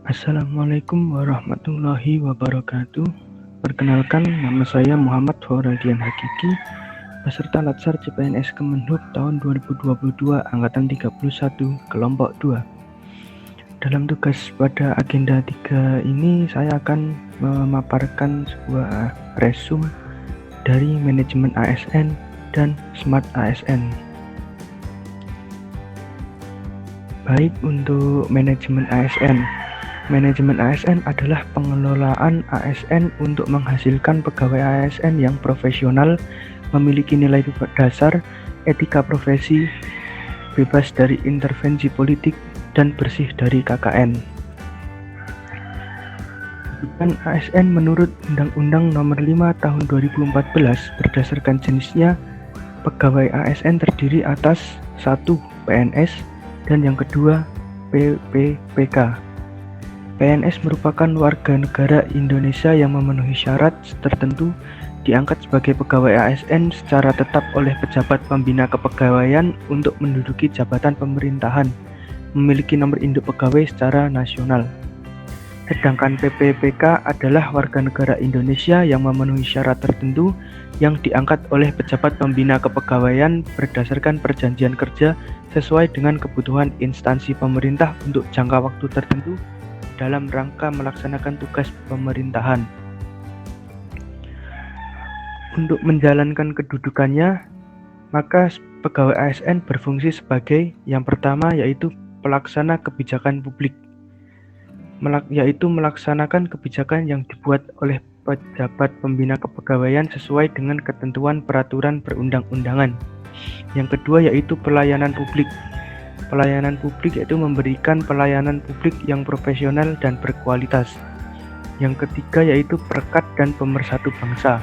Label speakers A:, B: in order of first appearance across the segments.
A: Assalamualaikum warahmatullahi wabarakatuh. Perkenalkan, nama saya Muhammad Fauradian Hakiki, peserta Latsar CPNS Kemenhub tahun 2022 Angkatan 31 Kelompok 2. Dalam tugas pada agenda 3 ini, saya akan memaparkan sebuah resume dari manajemen ASN dan Smart ASN. Baik, untuk manajemen ASN. Manajemen ASN adalah pengelolaan ASN untuk menghasilkan pegawai ASN yang profesional, memiliki nilai dasar, etika profesi, bebas dari intervensi politik, dan bersih dari KKN. Kehidupan ASN menurut Undang-Undang Nomor 5 Tahun 2014 berdasarkan jenisnya, pegawai ASN terdiri atas 1. PNS dan yang kedua PPPK. PNS merupakan warga negara Indonesia yang memenuhi syarat tertentu diangkat sebagai pegawai ASN secara tetap oleh pejabat pembina kepegawaian untuk menduduki jabatan pemerintahan, memiliki nomor induk pegawai secara nasional. Sedangkan PPPK adalah warga negara Indonesia yang memenuhi syarat tertentu yang diangkat oleh pejabat pembina kepegawaian berdasarkan perjanjian kerja sesuai dengan kebutuhan instansi pemerintah untuk jangka waktu tertentu dalam rangka melaksanakan tugas pemerintahan. Untuk menjalankan kedudukannya, maka pegawai ASN berfungsi sebagai yang pertama yaitu pelaksana kebijakan publik, yaitu melaksanakan kebijakan yang dibuat oleh pejabat pembina kepegawaian sesuai dengan ketentuan peraturan perundang-undangan. Yang kedua yaitu pelayanan publik. Pelayanan publik yaitu memberikan pelayanan publik yang profesional dan berkualitas. Yang ketiga yaitu perekat dan pemersatu bangsa.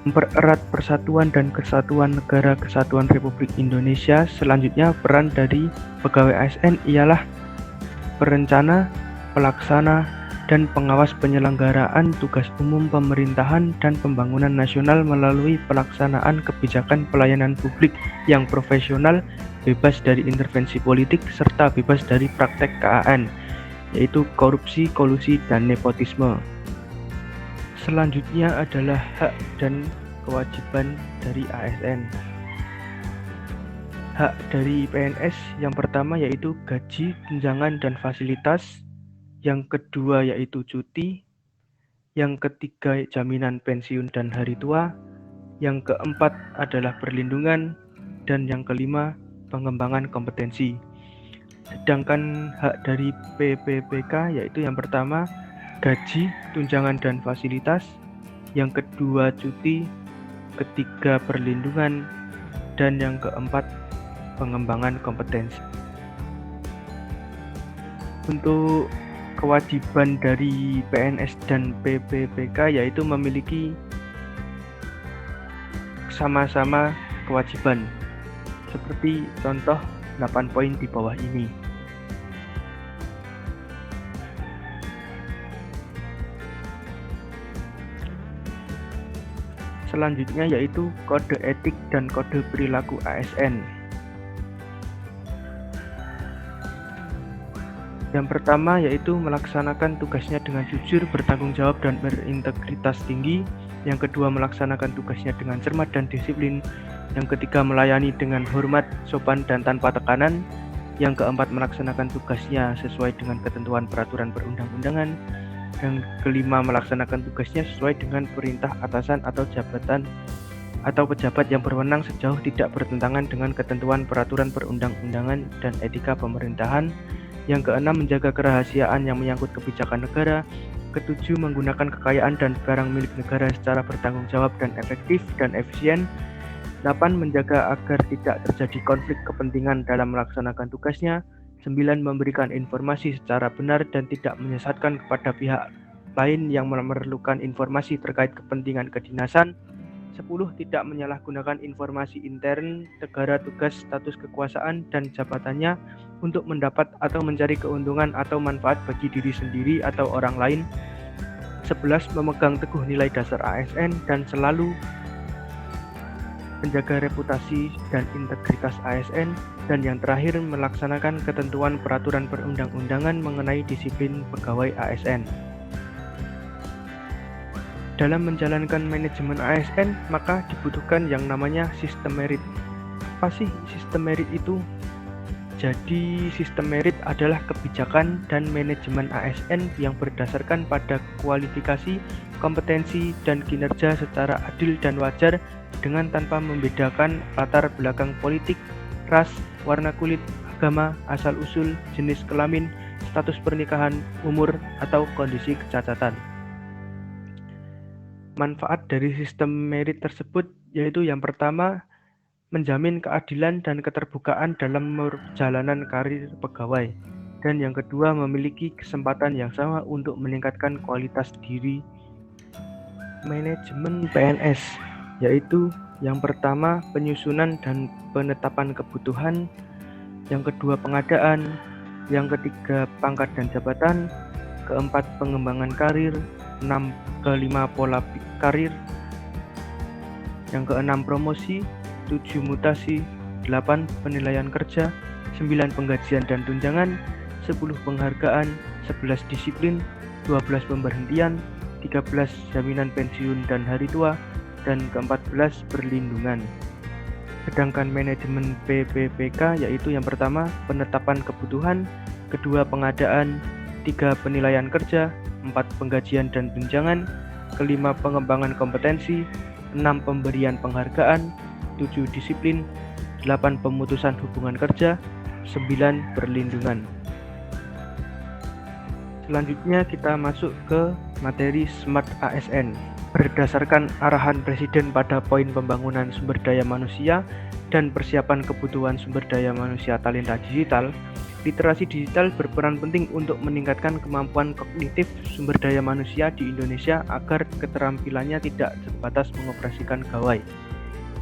A: Mempererat persatuan dan kesatuan negara Kesatuan Republik Indonesia. Selanjutnya, peran dari pegawai ASN ialah perencana, pelaksana, dan pengawas penyelenggaraan tugas umum pemerintahan dan pembangunan nasional melalui pelaksanaan kebijakan pelayanan publik yang profesional, bebas dari intervensi politik, serta bebas dari praktek KAN, yaitu korupsi, kolusi, dan nepotisme. Selanjutnya adalah hak dan kewajiban dari ASN. Hak dari PNS yang pertama yaitu gaji, tunjangan, dan fasilitas. Yang kedua yaitu cuti, yang ketiga jaminan pensiun dan hari tua, yang keempat adalah perlindungan, dan yang kelima pengembangan kompetensi. Sedangkan hak dari PPPK yaitu yang pertama gaji, tunjangan, dan fasilitas, yang kedua cuti, ketiga perlindungan, dan yang keempat pengembangan kompetensi. Untuk kewajiban dari PNS dan PPPK yaitu memiliki sama-sama kewajiban seperti contoh 8 poin di bawah ini. Selanjutnya yaitu kode etik dan kode perilaku ASN. Yang pertama yaitu melaksanakan tugasnya dengan jujur, bertanggung jawab, dan berintegritas tinggi. Yang kedua melaksanakan tugasnya dengan cermat dan disiplin. Yang ketiga melayani dengan hormat, sopan, dan tanpa tekanan. Yang keempat melaksanakan tugasnya sesuai dengan ketentuan peraturan perundang-undangan. Yang kelima melaksanakan tugasnya sesuai dengan perintah atasan atau jabatan atau pejabat yang berwenang sejauh tidak bertentangan dengan ketentuan peraturan perundang-undangan dan etika pemerintahan. Yang keenam menjaga kerahasiaan yang menyangkut kebijakan negara. Ketujuh menggunakan kekayaan dan barang milik negara secara bertanggung jawab dan efektif dan efisien. 8 menjaga agar tidak terjadi konflik kepentingan dalam melaksanakan tugasnya. 9 memberikan informasi secara benar dan tidak menyesatkan kepada pihak lain yang memerlukan informasi terkait kepentingan kedinasan. 10 tidak menyalahgunakan informasi intern negara, tugas, status kekuasaan, dan jabatannya untuk mendapat atau mencari keuntungan atau manfaat bagi diri sendiri atau orang lain. 11 memegang teguh nilai dasar ASN dan penjaga reputasi dan integritas ASN, dan yang terakhir melaksanakan ketentuan peraturan perundang-undangan mengenai disiplin pegawai ASN. Dalam menjalankan manajemen ASN, maka dibutuhkan yang namanya sistem merit. Apa sih sistem merit itu? Jadi, sistem merit adalah kebijakan dan manajemen ASN yang berdasarkan pada kualifikasi, kompetensi, dan kinerja secara adil dan wajar dengan tanpa membedakan latar belakang politik, ras, warna kulit, agama, asal-usul, jenis kelamin, status pernikahan, umur, atau kondisi kecacatan. Manfaat dari sistem merit tersebut yaitu yang pertama, menjamin keadilan dan keterbukaan dalam perjalanan karir pegawai. Dan yang kedua, memiliki kesempatan yang sama untuk meningkatkan kualitas diri. Manajemen PNS, yaitu yang pertama, penyusunan dan penetapan kebutuhan. Yang kedua, pengadaan. Yang ketiga, pangkat dan jabatan. Keempat, pengembangan karir. Kelima, pola karir. Yang keenam, promosi. 7 mutasi, 8 penilaian kerja, 9 penggajian dan tunjangan, 10 penghargaan, 11 disiplin, 12 pemberhentian, 13 jaminan pensiun dan hari tua, dan ke-14 perlindungan. Sedangkan manajemen PPPK yaitu yang pertama penetapan kebutuhan, kedua pengadaan, 3 penilaian kerja, 4 penggajian dan tunjangan, kelima pengembangan kompetensi, 6 pemberian penghargaan, 7 disiplin, 8 pemutusan hubungan kerja, 9 perlindungan. Selanjutnya kita masuk ke materi Smart ASN. Berdasarkan arahan Presiden pada poin pembangunan sumber daya manusia dan persiapan kebutuhan sumber daya manusia talenta digital, literasi digital berperan penting untuk meningkatkan kemampuan kognitif sumber daya manusia di Indonesia agar keterampilannya tidak sebatas mengoperasikan gawai.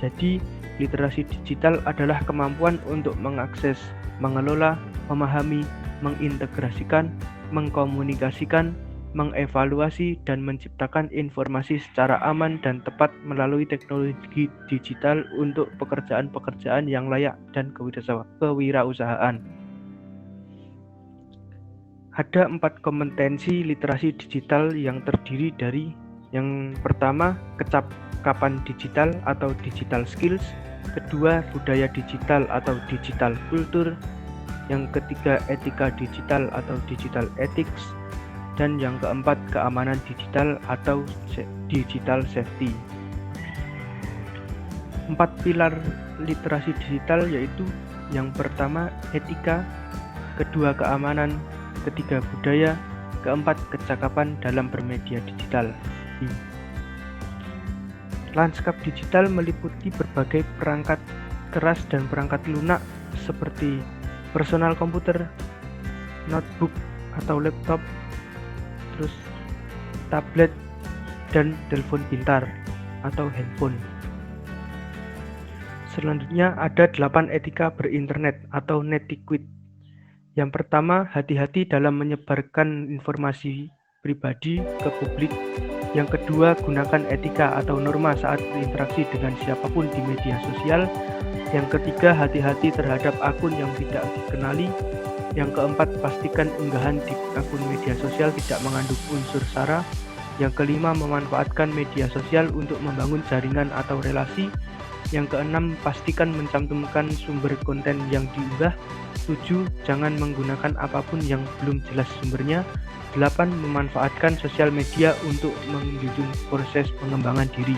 A: Jadi, literasi digital adalah kemampuan untuk mengakses, mengelola, memahami, mengintegrasikan, mengkomunikasikan, mengevaluasi, dan menciptakan informasi secara aman dan tepat melalui teknologi digital untuk pekerjaan-pekerjaan yang layak dan kewirausahaan. Ada 4 kompetensi literasi digital yang terdiri dari yang pertama, kecakapan digital atau digital skills, kedua, budaya digital atau digital culture, yang ketiga, etika digital atau digital ethics, dan yang keempat, keamanan digital atau digital safety. 4 pilar literasi digital yaitu yang pertama, etika, kedua, keamanan, ketiga, budaya, keempat, kecakapan dalam bermedia digital. Lanskap digital meliputi berbagai perangkat keras dan perangkat lunak seperti personal komputer, notebook atau laptop, terus tablet, dan telepon pintar atau handphone. Selanjutnya ada 8 etika berinternet atau netiquette. Yang pertama, hati-hati dalam menyebarkan informasi pribadi ke publik. Yang kedua, gunakan etika atau norma saat berinteraksi dengan siapapun di media sosial. Yang ketiga, hati-hati terhadap akun yang tidak dikenali. Yang keempat, pastikan unggahan di akun media sosial tidak mengandung unsur sara. Yang kelima, memanfaatkan media sosial untuk membangun jaringan atau relasi. Yang keenam, pastikan mencantumkan sumber konten yang diunggah. 7. Jangan menggunakan apapun yang belum jelas sumbernya. 8. Memanfaatkan sosial media untuk menjunjung proses pengembangan diri.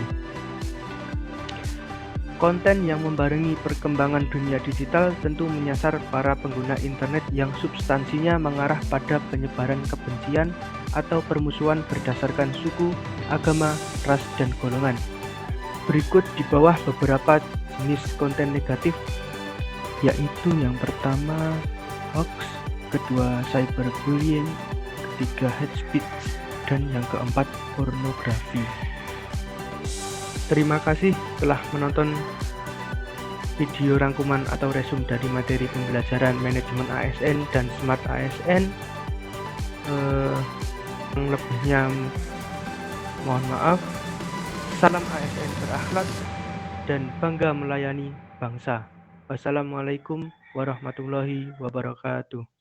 A: Konten yang membarengi perkembangan dunia digital tentu menyasar para pengguna internet yang substansinya mengarah pada penyebaran kebencian atau permusuhan berdasarkan suku, agama, ras, dan golongan. Berikut di bawah beberapa jenis konten negatif, yaitu yang pertama, hoax, kedua, cyberbullying, ketiga, hate speech, dan yang keempat, pornografi. Terima kasih telah menonton video rangkuman atau resume dari materi pembelajaran manajemen ASN dan Smart ASN. Yang lebihnya mohon maaf. Salam ASN berakhlak. dan bangga melayani bangsa. Wassalamualaikum warahmatullahi wabarakatuh.